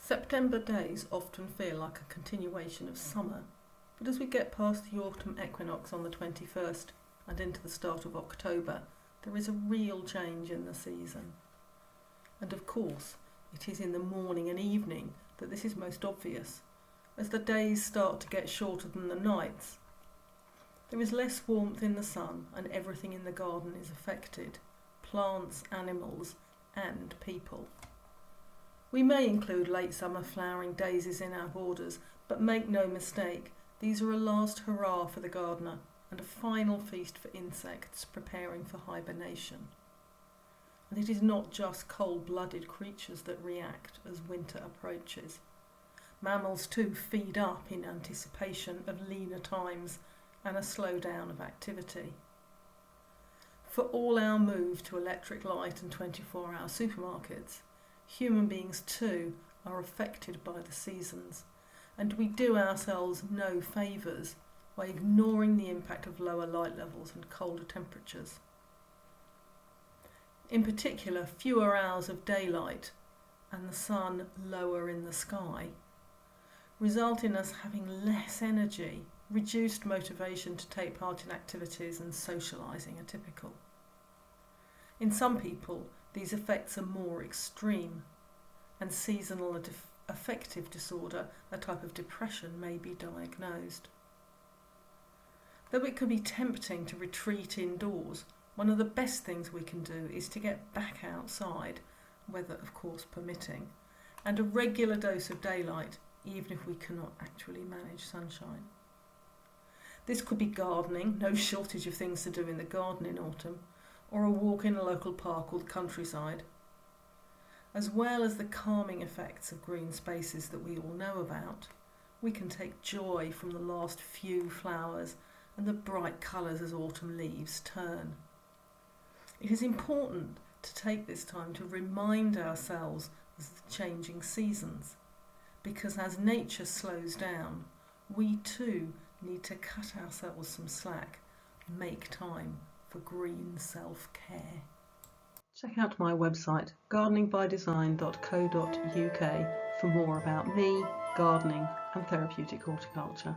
September days often feel like a continuation of summer, but as we get past the autumn equinox on the 21st and into the start of October, there is a real change in the season. And of course, it is in the morning and evening that this is most obvious, as the days start to get shorter than the nights. There is less warmth in the sun and everything in the garden is affected, plants, animals and people. We may include late summer flowering daisies in our borders, but make no mistake, these are a last hurrah for the gardener and a final feast for insects preparing for hibernation. And it is not just cold-blooded creatures that react as winter approaches. Mammals too feed up in anticipation of leaner times and a slowdown of activity. For all our move to electric light and 24-hour supermarkets, human beings too are affected by the seasons, and we do ourselves no favours by ignoring the impact of lower light levels and colder temperatures. In particular, fewer hours of daylight and the sun lower in the sky result in us having less energy, reduced motivation to take part in activities, and socialising are typical. In some people, these effects are more extreme, and seasonal affective disorder, a type of depression, may be diagnosed. Though it can be tempting to retreat indoors, one of the best things we can do is to get back outside, weather of course permitting, and a regular dose of daylight, even if we cannot actually manage sunshine. This could be gardening, no shortage of things to do in the garden in autumn, or a walk in a local park or the countryside, as well as the calming effects of green spaces that we all know about. We can take joy from the last few flowers and the bright colours as autumn leaves turn. It is important to take this time to remind ourselves of the changing seasons, because as nature slows down, we too need to cut ourselves some slack and make time for green self-care. Check out my website gardeningbydesign.co.uk for more about me, gardening and therapeutic horticulture.